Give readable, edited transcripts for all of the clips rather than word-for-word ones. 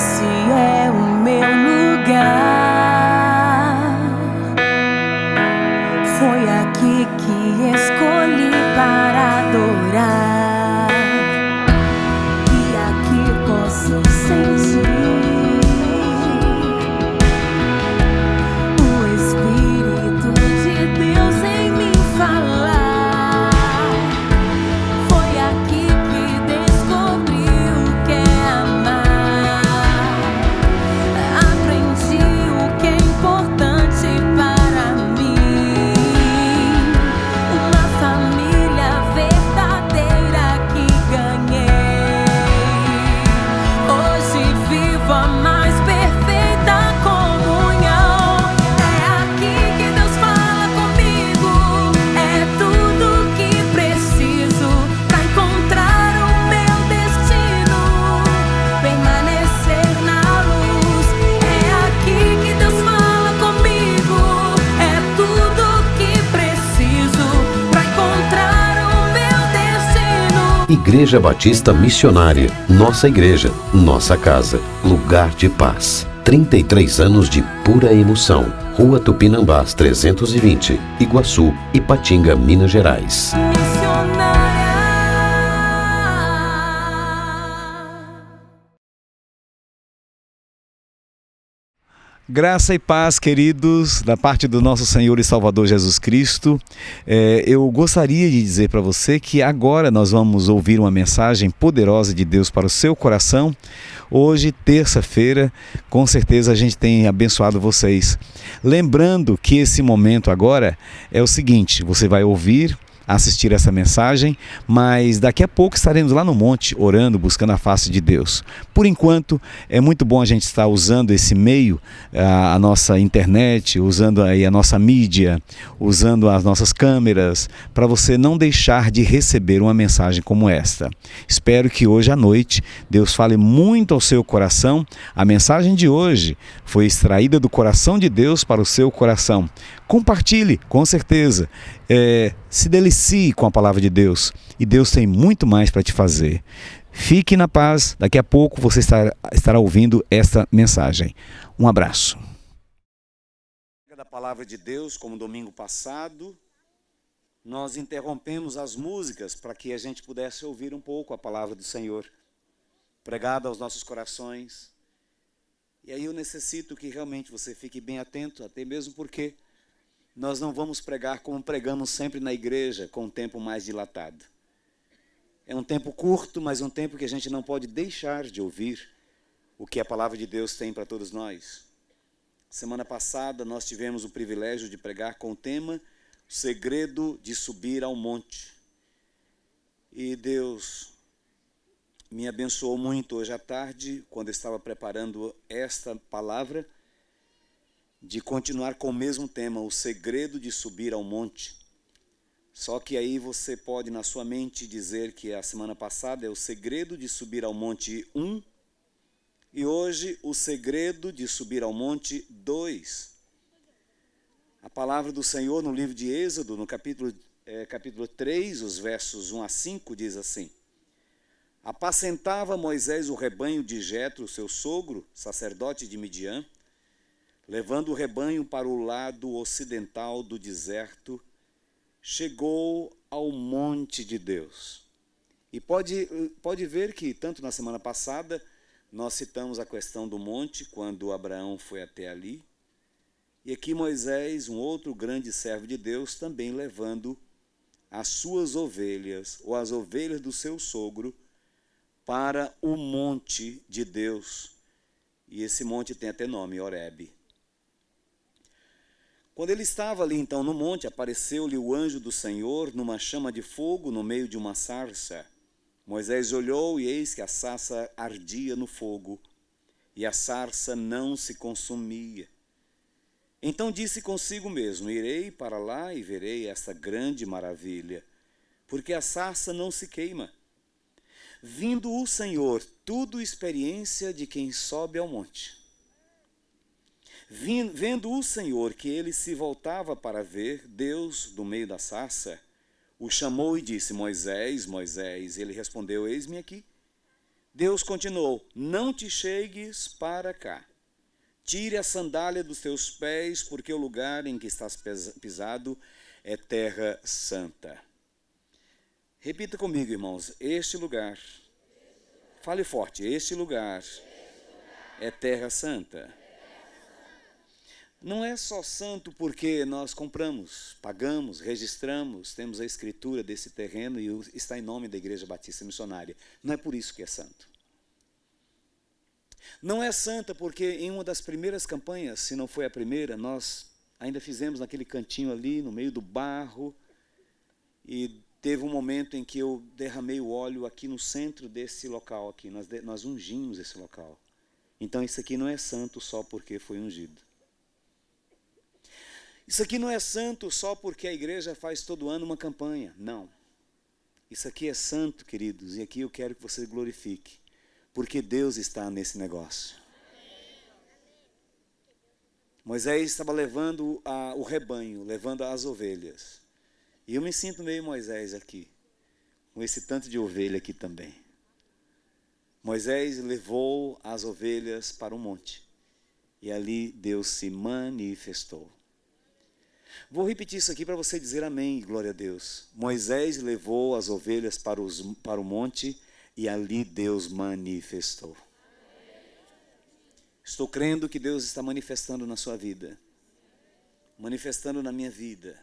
esse é o meu lugar. Foi aqui que escolhi para adorar, e aqui posso sentir o Espírito de Deus em mim falar. Foi aqui que descobri o que é amar. Aprendi o que é importante para mim. Uma família verdadeira que ganhei. Hoje vivo a mais perfeita comunhão. É aqui que Deus fala comigo. É tudo que preciso para encontrar o meu destino, permanecer na luz. É aqui que Deus fala comigo. É tudo que preciso para encontrar o meu destino. Igreja Batista Missionária, nossa igreja, nossa casa, lugar de paz. 33 anos de pura emoção. Rua Tupinambás 320, Iguaçu, Ipatinga, Minas Gerais. Missionária. Graça e paz, queridos, da parte do nosso Senhor e Salvador Jesus Cristo. Eu gostaria de dizer para você que agora nós vamos ouvir uma mensagem poderosa de Deus para o seu coração. Hoje, terça-feira, com certeza a gente tem abençoado vocês. Lembrando que esse momento agora é o seguinte: você vai ouvir, assistir essa mensagem, mas daqui a pouco estaremos lá no monte orando, buscando a face de Deus. Por enquanto, é muito bom a gente estar usando esse meio, a nossa internet, usando aí a nossa mídia, usando as nossas câmeras, para você não deixar de receber uma mensagem como esta. Espero que hoje à noite Deus fale muito ao seu coração. A mensagem de hoje foi extraída do coração de Deus para o seu coração. Compartilhe, com certeza. Se delicie com a palavra de Deus, e Deus tem muito mais para te fazer. Fique na paz, daqui a pouco você estará ouvindo esta mensagem. Um abraço. Da palavra de Deus, como domingo passado, nós interrompemos as músicas para que a gente pudesse ouvir um pouco a palavra do Senhor, pregada aos nossos corações. E aí eu necessito que realmente você fique bem atento, até mesmo porque nós não vamos pregar como pregamos sempre na igreja, com um tempo mais dilatado. É um tempo curto, mas um tempo que a gente não pode deixar de ouvir o que a palavra de Deus tem para todos nós. Semana passada nós tivemos o privilégio de pregar com o tema O Segredo de Subir ao Monte. E Deus me abençoou muito hoje à tarde, quando eu estava preparando esta palavra, de continuar com o mesmo tema, o segredo de subir ao monte. Só que aí você pode na sua mente dizer que a semana passada é o segredo de subir ao monte 1 e hoje o segredo de subir ao monte 2. A palavra do Senhor no livro de Êxodo, no capítulo 3, os versos 1 a 5, diz assim: Apacentava Moisés o rebanho de Jetro, seu sogro, sacerdote de Midian, levando o rebanho para o lado ocidental do deserto, chegou ao monte de Deus. E pode ver que, tanto na semana passada, nós citamos a questão do monte, quando Abraão foi até ali, e aqui Moisés, um outro grande servo de Deus, também levando as suas ovelhas, ou as ovelhas do seu sogro, para o monte de Deus. E esse monte tem até nome, Horebe. Quando ele estava ali então no monte, apareceu-lhe o anjo do Senhor numa chama de fogo no meio de uma sarça. Moisés olhou e eis que a sarça ardia no fogo, e a sarça não se consumia. Então disse consigo mesmo: irei para lá e verei esta grande maravilha, porque a sarça não se queima. Vindo o Senhor, tudo experiência de quem sobe ao monte. Vendo o Senhor que ele se voltava para ver, Deus, do meio da sarça, o chamou e disse: Moisés, Moisés. Ele respondeu: eis-me aqui. Deus continuou: não te chegues para cá. Tire a sandália dos teus pés, porque o lugar em que estás pisado é terra santa. Repita comigo, irmãos: este lugar, fale forte, este lugar é terra santa. Não é só santo porque nós compramos, pagamos, registramos, temos a escritura desse terreno e está em nome da Igreja Batista Missionária. Não é por isso que é santo. Não é santa porque em uma das primeiras campanhas, se não foi a primeira, nós ainda fizemos naquele cantinho ali, no meio do barro, e teve um momento em que eu derramei o óleo aqui no centro desse local aqui, nós ungimos esse local. Então isso aqui não é santo só porque foi ungido. Isso aqui não é santo só porque a igreja faz todo ano uma campanha. Não. Isso aqui é santo, queridos, e aqui eu quero que você glorifique, porque Deus está nesse negócio. Moisés estava levando o rebanho, levando as ovelhas. E eu me sinto meio Moisés aqui, com esse tanto de ovelha aqui também. Moisés levou as ovelhas para um monte, e ali Deus se manifestou. Vou repetir isso aqui para você dizer amém, glória a Deus. Moisés levou as ovelhas para o monte e ali Deus manifestou. Estou crendo que Deus está manifestando na sua vida, manifestando na minha vida.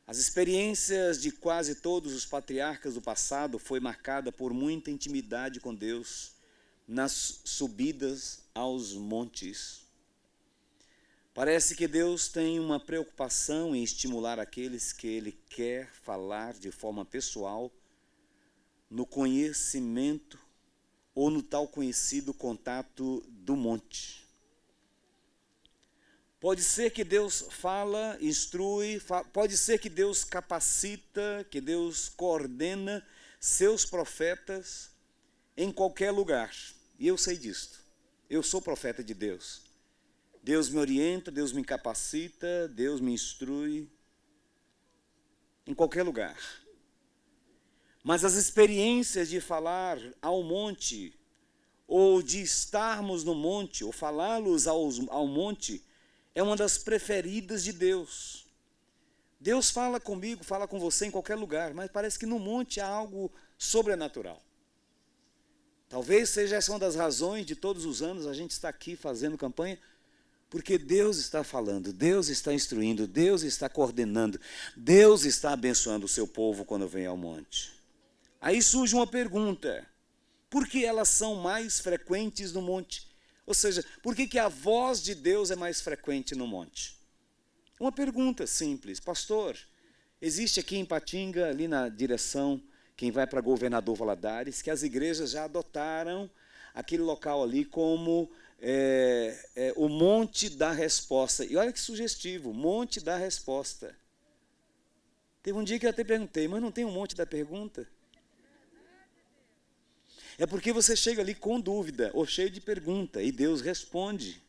As experiências de quase todos os patriarcas do passado foi marcada por muita intimidade com Deus nas subidas aos montes. Parece que Deus tem uma preocupação em estimular aqueles que Ele quer falar de forma pessoal, no conhecimento ou no tal conhecido contato do monte. Pode ser que Deus fala, instrui, pode ser que Deus capacita, que Deus coordena seus profetas em qualquer lugar. E eu sei disto. Eu sou profeta de Deus. Deus me orienta, Deus me capacita, Deus me instrui, em qualquer lugar. Mas as experiências de falar ao monte, ou de estarmos no monte, ou falá-los ao monte, é uma das preferidas de Deus. Deus fala comigo, fala com você em qualquer lugar, mas parece que no monte há algo sobrenatural. Talvez seja essa uma das razões de todos os anos a gente estar aqui fazendo campanha, porque Deus está falando, Deus está instruindo, Deus está coordenando, Deus está abençoando o seu povo quando vem ao monte. Aí surge uma pergunta: por que elas são mais frequentes no monte? Ou seja, por que a voz de Deus é mais frequente no monte? Uma pergunta simples. Pastor, existe aqui em Patinga, ali na direção, quem vai para Governador Valadares, que as igrejas já adotaram aquele local ali como o Monte da Resposta. E olha que sugestivo, Monte da Resposta. Teve um dia que eu até perguntei, mas não tem um monte da pergunta? É porque você chega ali com dúvida, ou cheio de pergunta, e Deus responde.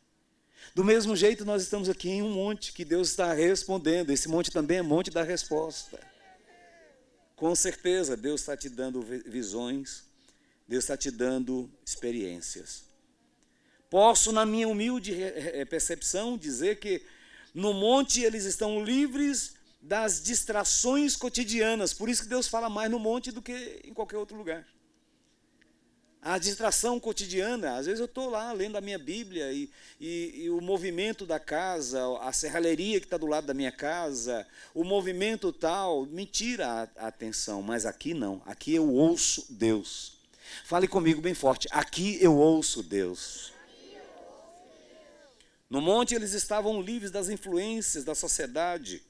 Do mesmo jeito, nós estamos aqui em um monte que Deus está respondendo. Esse monte também é Monte da Resposta. Com certeza, Deus está te dando visões, Deus está te dando experiências. Posso, na minha humilde percepção, dizer que no monte eles estão livres das distrações cotidianas. Por isso que Deus fala mais no monte do que em qualquer outro lugar. A distração cotidiana, às vezes eu estou lá lendo a minha Bíblia e o movimento da casa, a serralheria que está do lado da minha casa, o movimento tal, me tira a atenção. Mas aqui não, aqui eu ouço Deus. Fale comigo bem forte, aqui eu ouço Deus. No monte eles estavam livres das influências da sociedade.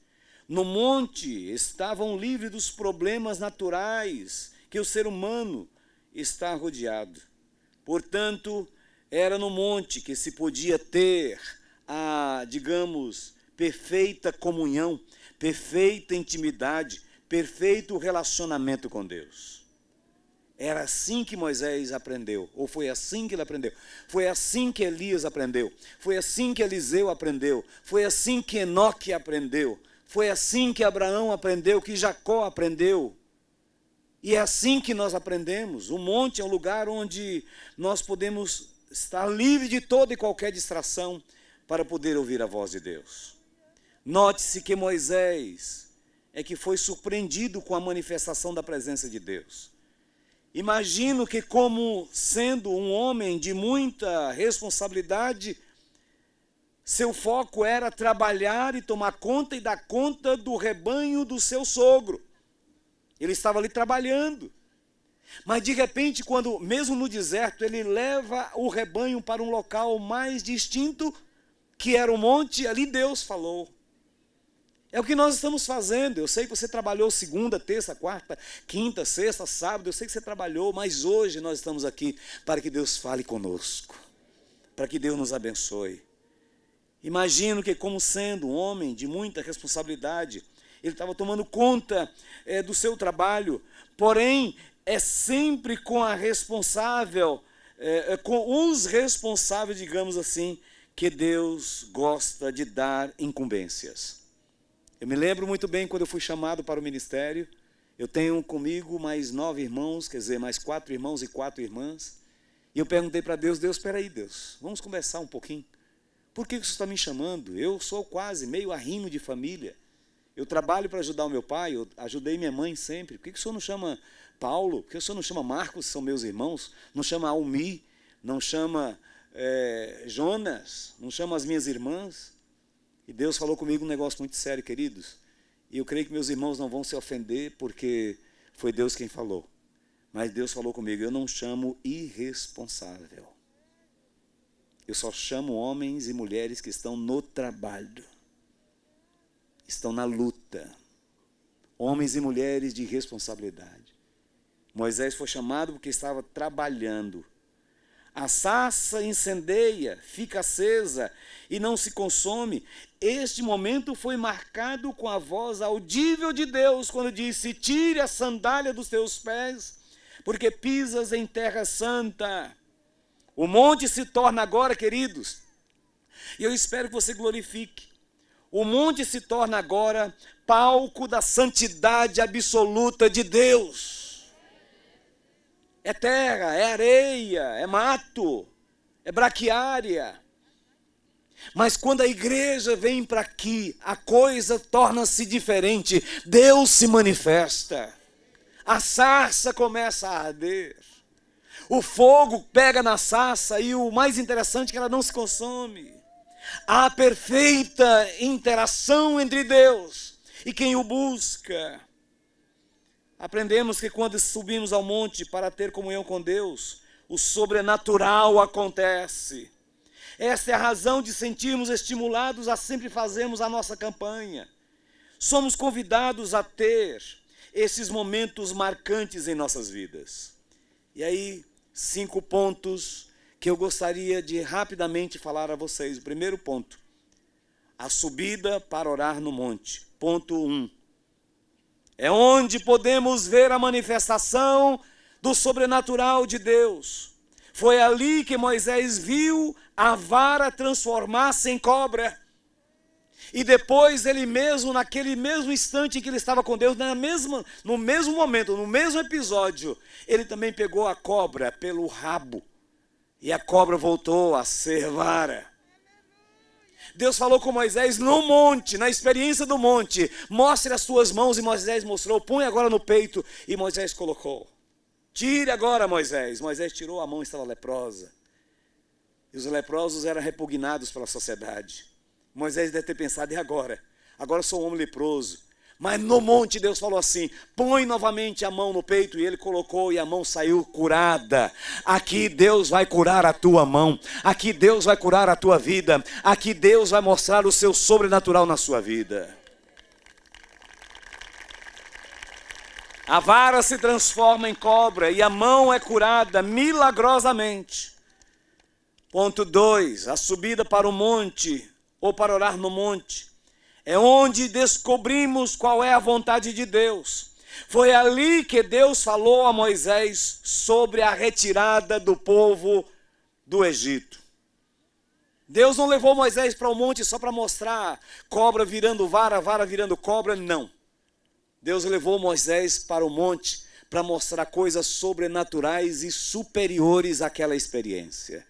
No monte estavam livres dos problemas naturais que o ser humano está rodeado. Portanto, era no monte que se podia ter a, digamos, perfeita comunhão, perfeita intimidade, perfeito relacionamento com Deus. Era assim que Moisés aprendeu, ou foi assim que ele aprendeu. Foi assim que Elias aprendeu, foi assim que Eliseu aprendeu, foi assim que Enoque aprendeu, foi assim que Abraão aprendeu, que Jacó aprendeu. E é assim que nós aprendemos. O monte é um lugar onde nós podemos estar livre de toda e qualquer distração para poder ouvir a voz de Deus. Note-se que Moisés é que foi surpreendido com a manifestação da presença de Deus. Imagino que, como sendo um homem de muita responsabilidade, seu foco era trabalhar e tomar conta e dar conta do rebanho do seu sogro. Ele estava ali trabalhando. Mas de repente, quando, mesmo no deserto, ele leva o rebanho para um local mais distinto, que era o monte, ali Deus falou. É o que nós estamos fazendo. Eu sei que você trabalhou segunda, terça, quarta, quinta, sexta, sábado. Eu sei que você trabalhou, mas hoje nós estamos aqui para que Deus fale conosco. Para que Deus nos abençoe. Imagino que, como sendo um homem de muita responsabilidade, ele estava tomando conta do seu trabalho. Porém, é sempre com a responsável, com os responsáveis, digamos assim, que Deus gosta de dar incumbências. Eu me lembro muito bem quando eu fui chamado para o ministério. Eu tenho comigo mais 9 irmãos, quer dizer, mais 4 irmãos e 4 irmãs. E eu perguntei para Deus, espera aí, Deus, vamos conversar um pouquinho. Por que você está me chamando? Eu sou quase meio arrimo de família. Eu trabalho para ajudar o meu pai, eu ajudei minha mãe sempre. Por que o senhor não chama Paulo? Por que o senhor não chama Marcos, que são meus irmãos? Não chama Almi? Não chama Jonas? Não chama as minhas irmãs? E Deus falou comigo um negócio muito sério, queridos. E eu creio que meus irmãos não vão se ofender, porque foi Deus quem falou. Mas Deus falou comigo, eu não chamo irresponsável. Eu só chamo homens e mulheres que estão no trabalho. Estão na luta. Homens e mulheres de responsabilidade. Moisés foi chamado porque estava trabalhando. A sarça incendeia, fica acesa e não se consome. Este momento foi marcado com a voz audível de Deus, quando disse, tire a sandália dos teus pés, porque pisas em terra santa. O monte se torna agora, queridos, e eu espero que você glorifique, o monte se torna agora palco da santidade absoluta de Deus. É terra, é areia, é mato, é braquiária. Mas quando a igreja vem para aqui, a coisa torna-se diferente. Deus se manifesta. A sarça começa a arder. O fogo pega na sarça e o mais interessante é que ela não se consome. Há perfeita interação entre Deus e quem o busca. Aprendemos que quando subimos ao monte para ter comunhão com Deus, o sobrenatural acontece. Esta é a razão de sentirmos estimulados a sempre fazermos a nossa campanha. Somos convidados a ter esses momentos marcantes em nossas vidas. E aí, 5 pontos que eu gostaria de rapidamente falar a vocês. O primeiro ponto, a subida para orar no monte. Ponto 1. É onde podemos ver a manifestação do sobrenatural de Deus. Foi ali que Moisés viu a vara transformar-se em cobra. E depois ele mesmo, naquele mesmo instante em que ele estava com Deus, no mesmo momento, no mesmo episódio, ele também pegou a cobra pelo rabo. E a cobra voltou a ser vara. Deus falou com Moisés no monte, na experiência do monte. Mostre as suas mãos, e Moisés mostrou. Põe agora no peito, e Moisés colocou. Tire agora, Moisés. Moisés tirou a mão, estava leprosa. E os leprosos eram repugnados pela sociedade. Moisés deve ter pensado, e agora? Agora eu sou um homem leproso. Mas no monte Deus falou assim, põe novamente a mão no peito, e ele colocou e a mão saiu curada. Aqui Deus vai curar a tua mão, aqui Deus vai curar a tua vida, aqui Deus vai mostrar o seu sobrenatural na sua vida. A vara se transforma em cobra e a mão é curada milagrosamente. Ponto 2, a subida para o monte, ou para orar no monte. É onde descobrimos qual é a vontade de Deus. Foi ali que Deus falou a Moisés sobre a retirada do povo do Egito. Deus não levou Moisés para o monte só para mostrar cobra virando vara, vara virando cobra, não. Deus levou Moisés para o monte para mostrar coisas sobrenaturais e superiores àquela experiência.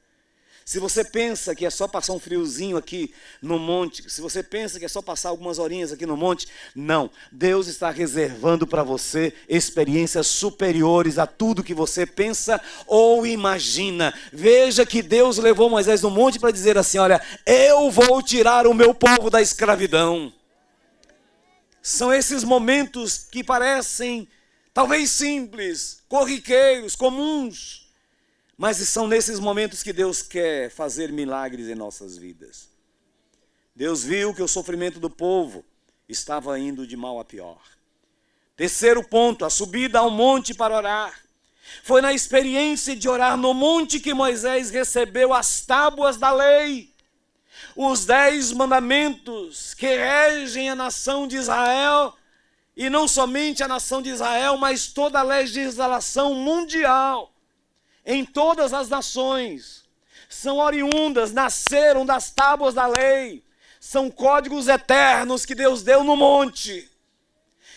Se você pensa que é só passar um friozinho aqui no monte, se você pensa que é só passar algumas horinhas aqui no monte, não. Deus está reservando para você experiências superiores a tudo que você pensa ou imagina. Veja que Deus levou Moisés no monte para dizer assim, olha, eu vou tirar o meu povo da escravidão. São esses momentos que parecem talvez simples, corriqueiros, comuns, mas são nesses momentos que Deus quer fazer milagres em nossas vidas. Deus viu que o sofrimento do povo estava indo de mal a pior. Terceiro ponto, a subida ao monte para orar. Foi na experiência de orar no monte que Moisés recebeu as tábuas da lei. Os 10 mandamentos que regem a nação de Israel, e não somente a nação de Israel, mas toda a legislação mundial. Em todas as nações, são oriundas, nasceram das tábuas da lei, são códigos eternos que Deus deu no monte.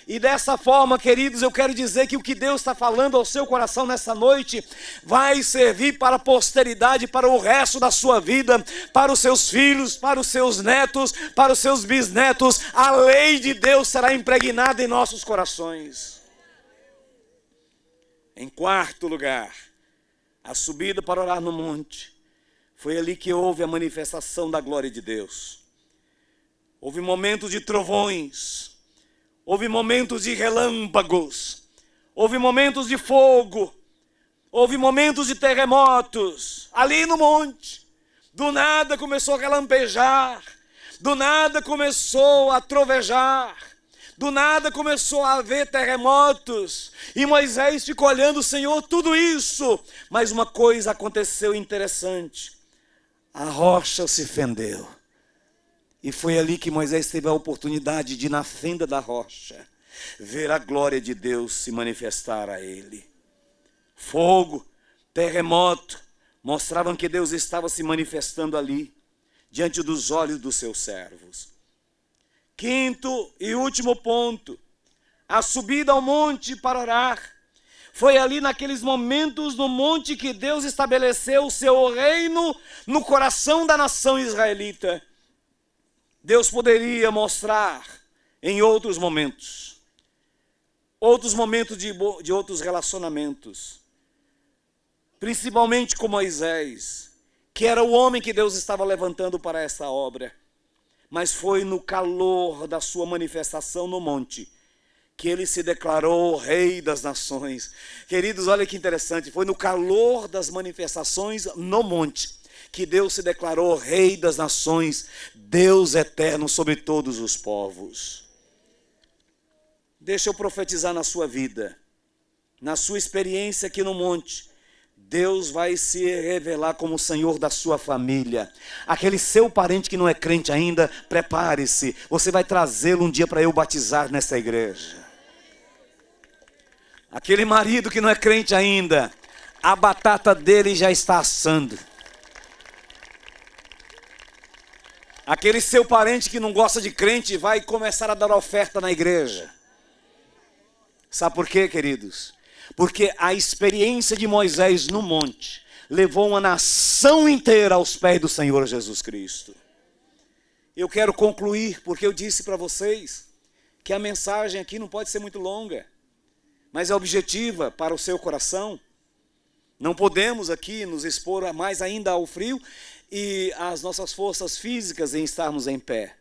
E dessa forma, queridos, eu quero dizer que o que Deus está falando ao seu coração nessa noite vai servir para a posteridade, para o resto da sua vida, para os seus filhos, para os seus netos, para os seus bisnetos. A lei de Deus será impregnada em nossos corações. Em quarto lugar, a subida para orar no monte. Foi ali que houve a manifestação da glória de Deus. Houve momentos de trovões. Houve momentos de relâmpagos. Houve momentos de fogo. Houve momentos de terremotos. Ali no monte. Do nada começou a relampejar. Do nada começou a trovejar. Do nada começou a haver terremotos, e Moisés ficou olhando, Senhor, tudo isso. Mas uma coisa aconteceu interessante, a rocha se fendeu. E foi ali que Moisés teve a oportunidade de, na fenda da rocha, ver a glória de Deus se manifestar a ele. Fogo, terremoto, mostravam que Deus estava se manifestando ali, diante dos olhos dos seus servos. Quinto e último ponto, a subida ao monte para orar. Foi ali naqueles momentos no monte que Deus estabeleceu o seu reino no coração da nação israelita. Deus poderia mostrar em outros momentos de outros relacionamentos, principalmente com Moisés, que era o homem que Deus estava levantando para essa obra. Mas foi no calor da sua manifestação no monte que ele se declarou rei das nações. Queridos, olha que interessante, foi no calor das manifestações no monte que Deus se declarou rei das nações, Deus eterno sobre todos os povos. Deixa eu profetizar na sua vida, na sua experiência aqui no monte. Deus vai se revelar como o Senhor da sua família. Aquele seu parente que não é crente ainda, prepare-se. Você vai trazê-lo um dia para eu batizar nessa igreja. Aquele marido que não é crente ainda, a batata dele já está assando. Aquele seu parente que não gosta de crente vai começar a dar oferta na igreja. Sabe por quê, queridos? Porque a experiência de Moisés no monte levou uma nação inteira aos pés do Senhor Jesus Cristo. Eu quero concluir, porque eu disse para vocês que a mensagem aqui não pode ser muito longa, mas é objetiva para o seu coração. Não podemos aqui nos expor mais ainda ao frio e às nossas forças físicas em estarmos em pé.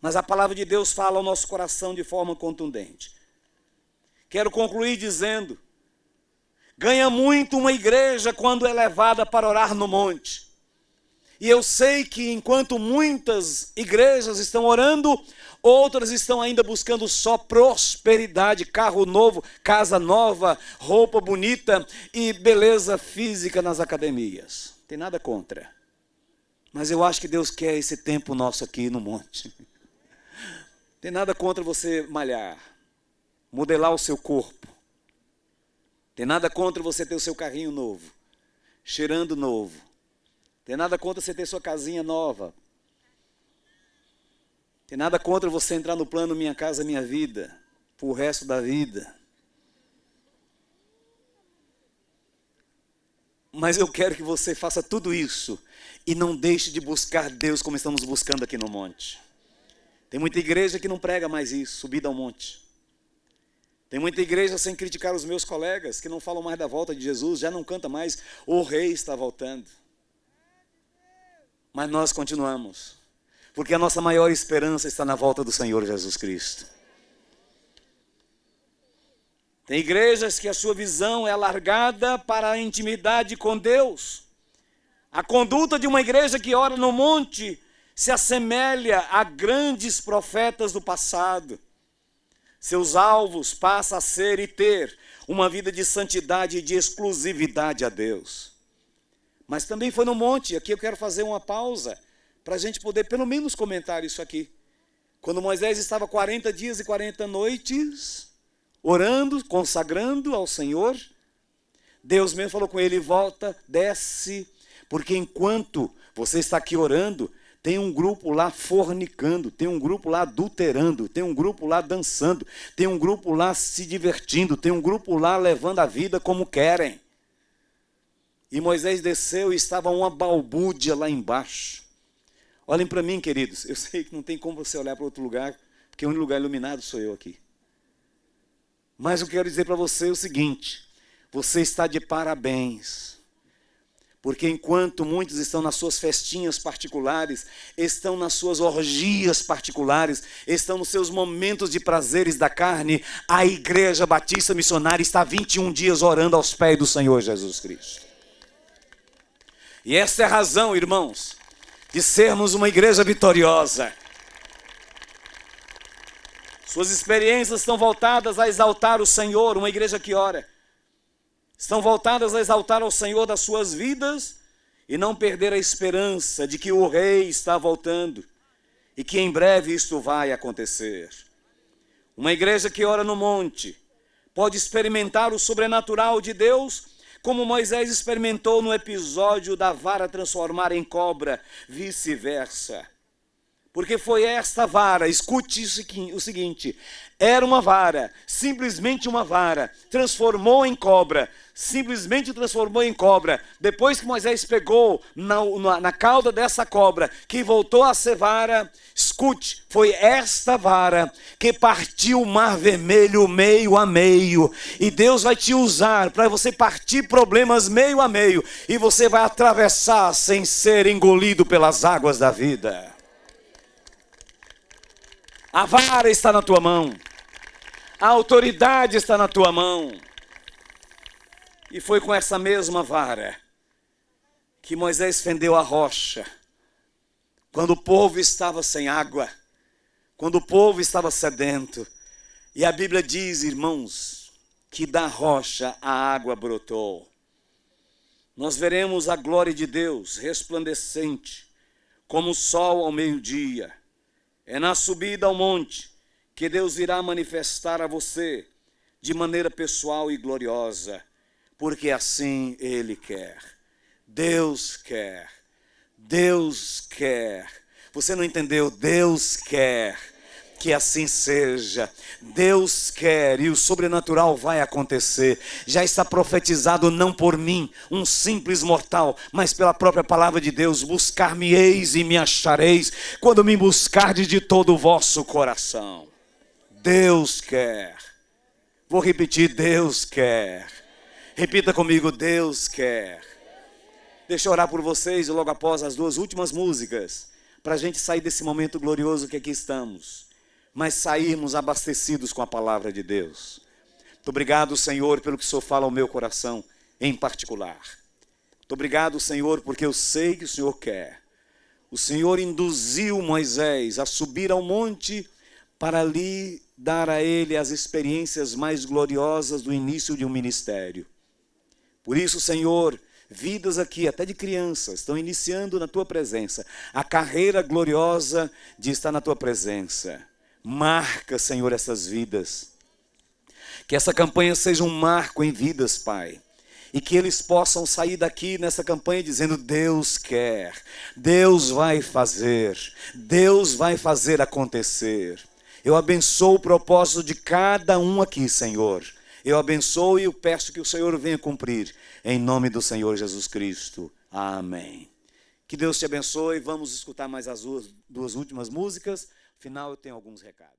Mas a palavra de Deus fala ao nosso coração de forma contundente. Quero concluir dizendo: ganha muito uma igreja quando é levada para orar no monte. E eu sei que enquanto muitas igrejas estão orando, outras estão ainda buscando só prosperidade, carro novo, casa nova, roupa bonita e beleza física nas academias. Tem nada contra. Mas eu acho que Deus quer esse tempo nosso aqui no monte. Tem nada contra você malhar, modelar o seu corpo. Tem nada contra você ter o seu carrinho novo, cheirando novo. Tem nada contra você ter sua casinha nova. Tem nada contra você entrar no plano Minha Casa Minha Vida, pro resto da vida. Mas eu quero que você faça tudo isso e não deixe de buscar Deus como estamos buscando aqui no monte. Tem muita igreja que não prega mais isso, subida ao monte. Tem muita igreja, sem criticar os meus colegas, que não falam mais da volta de Jesus, já não canta mais, o rei está voltando. Mas nós continuamos, porque a nossa maior esperança está na volta do Senhor Jesus Cristo. Tem igrejas que a sua visão é alargada para a intimidade com Deus. A conduta de uma igreja que ora no monte se assemelha a grandes profetas do passado. Seus alvos passam a ser e ter uma vida de santidade e de exclusividade a Deus. Mas também foi no monte. Aqui eu quero fazer uma pausa para a gente poder pelo menos comentar isso aqui. Quando Moisés estava 40 dias e 40 noites orando, consagrando ao Senhor, Deus mesmo falou com ele: volta, desce, porque enquanto você está aqui orando, tem um grupo lá fornicando, tem um grupo lá adulterando, tem um grupo lá dançando, tem um grupo lá se divertindo, tem um grupo lá levando a vida como querem. E Moisés desceu e estava uma balbúrdia lá embaixo. Olhem para mim, queridos, eu sei que não tem como você olhar para outro lugar, porque o único lugar iluminado sou eu aqui. Mas eu quero dizer para você o seguinte: você está de parabéns. Porque enquanto muitos estão nas suas festinhas particulares, estão nas suas orgias particulares, estão nos seus momentos de prazeres da carne, a Igreja Batista Missionária está 21 dias orando aos pés do Senhor Jesus Cristo. E essa é a razão, irmãos, de sermos uma igreja vitoriosa. Suas experiências estão voltadas a exaltar o Senhor, uma igreja que ora. Estão voltadas a exaltar ao Senhor das suas vidas e não perder a esperança de que o Rei está voltando e que em breve isto vai acontecer. Uma igreja que ora no monte pode experimentar o sobrenatural de Deus, como Moisés experimentou no episódio da vara transformar em cobra, vice-versa. Porque foi esta vara, escute o seguinte, era uma vara, simplesmente uma vara, transformou em cobra, simplesmente transformou em cobra. Depois que Moisés pegou na cauda dessa cobra, que voltou a ser vara, escute, foi esta vara que partiu o mar vermelho meio a meio. E Deus vai te usar para você partir problemas meio a meio, e você vai atravessar sem ser engolido pelas águas da vida. A vara está na tua mão. A autoridade está na tua mão. E foi com essa mesma vara que Moisés fendeu a rocha. Quando o povo estava sem água. Quando o povo estava sedento. E a Bíblia diz, irmãos, que da rocha a água brotou. Nós veremos a glória de Deus resplandecente, como o sol ao meio-dia. É na subida ao monte que Deus irá manifestar a você de maneira pessoal e gloriosa, porque assim Ele quer. Deus quer. Deus quer. Você não entendeu? Deus quer que assim seja. Deus quer e o sobrenatural vai acontecer. Já está profetizado não por mim, um simples mortal, mas pela própria palavra de Deus. Buscar-me-eis e me achareis, quando me buscardes de todo o vosso coração. Deus quer. Vou repetir, Deus quer. Repita comigo, Deus quer. Deixa eu orar por vocês logo após as duas últimas músicas, para a gente sair desse momento glorioso que aqui estamos, mas sairmos abastecidos com a palavra de Deus. Muito obrigado, Senhor, pelo que o Senhor fala ao meu coração em particular. Muito obrigado, Senhor, porque eu sei que o Senhor quer. O Senhor induziu Moisés a subir ao monte para ali dar a ele as experiências mais gloriosas do início de um ministério. Por isso, Senhor, vidas aqui, até de crianças, estão iniciando na Tua presença a carreira gloriosa de estar na Tua presença. Marca, Senhor, essas vidas. Que essa campanha seja um marco em vidas, Pai. E que eles possam sair daqui nessa campanha dizendo, Deus quer, Deus vai fazer acontecer. Eu abençoo o propósito de cada um aqui, Senhor. Eu abençoo e eu peço que o Senhor venha cumprir. Em nome do Senhor Jesus Cristo. Amém. Que Deus te abençoe. Vamos escutar mais as duas últimas músicas. No final eu tenho alguns recados.